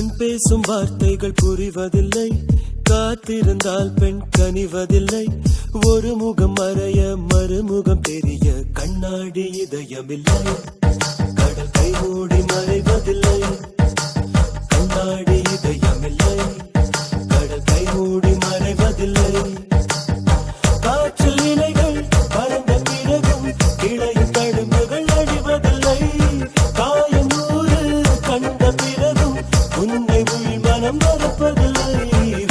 கண் பேசும் வார்த்தைகள் புரிவதில்லை, காத்திருந்தால் பெண் கனிவதில்லை. ஒரு முகம் மறைய மறுமுகம் தெரிய கண்ணாடி இதயமில்லை. கடல் கை மூடி மறைவதில்லை, கண்ணாடி இதயமில்லை. கடல் கை மூடி மறைவதில்லை. காற்றில் இலைகள் பறந்த பிறகும் இளையும் தழும்புகள் அழிவதில்லை. காயம் நூறு கண்ட பிறகும் உன்னை உள் மனம் மறப்பதில்லை.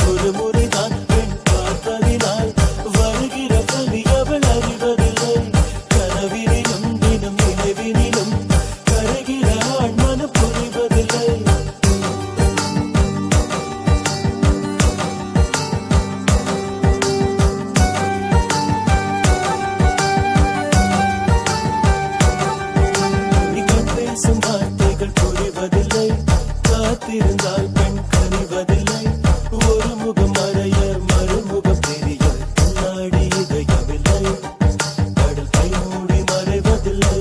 ஒரு முறைதான் பெண் பார்ப்பதினால் வருகிற வலி அவள் அறிவதில்லை. கனவினிலும் தினம் நினைவினிலும் கருகிற ஆண் மனம் புரிவதில்லை. பேசும் வார்த்தைகள் புரிவதில்லை, காத்திருந்தால் பெண் கனிவதில்லை. ஒரு முகம் மறைய மறுமுகம் தெரிய கண்ணாடி இதயமில்லை. கடல் கை மூடி மறைவதில்லை.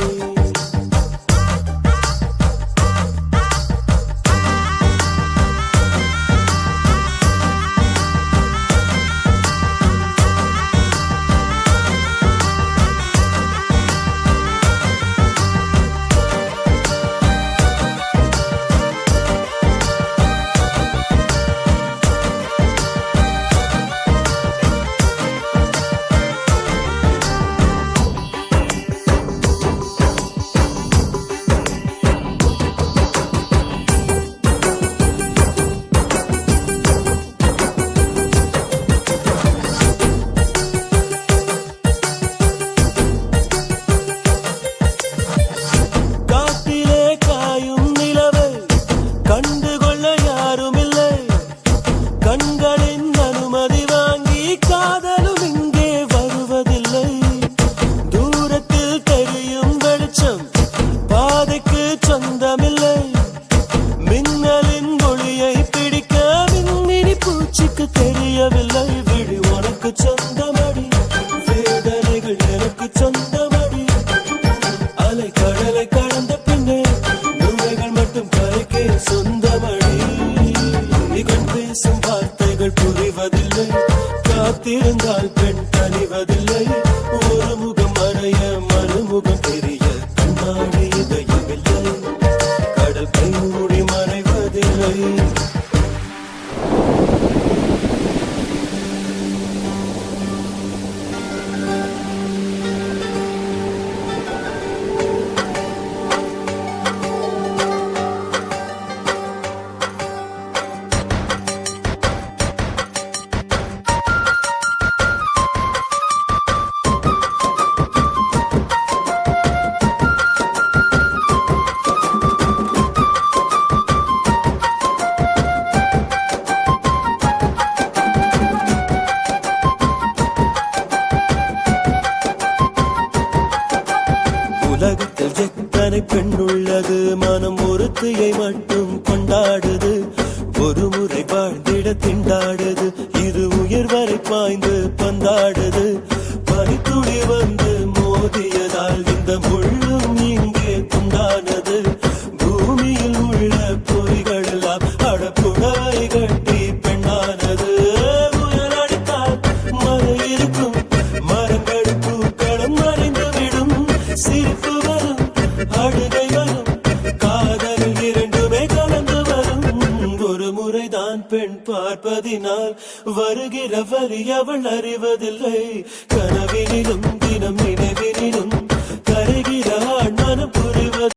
கண்டுகொள்ள யாருமில்லை, கண்களின் அனுமதி வாங்கி காதலும் இங்கே வருவதில்லை. தூரத்தில் தெரியும் வெளிச்சம் பாதைக்கு சொந்தமில்லை. மின்னலின் ஒளியை பிடிக்க மின்மினி பூச்சிக்கு தெரியவில்லை. விழி உனக்கு சொந்தமடி, வேதனைகள் எனக்கு சொந்தமடி. அலை கடலை கடந்த பின்னே நுழைகள் மட்டும் கரைக்கே சொந்தமடி. கண் பேசும் வார்த்தைகள் புரிவதில்லை, காத்திருந்தால் பெண் கனிவதில்லை. ஒரு முகம் மறைய மறுமுகம் தெரிய கண்ணாடி இதயமில்லை. கடல் கை மூடி மறைவதில்லை. உலகத்தில் எத்தனை பெண் உள்ளது, மனம் ஒருத்தியை மட்டும் கொண்டாடுது. ஒரு முறை வாழ்ந்திட திண்டாடுது, இது உயிர் வரை பாய்ந்து பந்தாடுது. பனித்துளி வந்து மோதியதால் இந்த முள்ளும் இங்கே துண்டானது. பூமியில் உள்ள பொறிகள் எல்லாம் அடப்புடவை கட்டி பெண்ணானது. புயல் அடித்தால் மழை இருக்கும், மரங்கள் பூக்களும் மறைந்துவிடும். சிரிப்பு வரும், அழுகை வரும், காதல் இரண்டுமே கலந்து வரும். ஒரு முறைதான் பெண் பார்ப்பதினால் வருகிற வலி அவள் அறிவதில்லை. கனவினிலும் தினம் நினைவினிலும்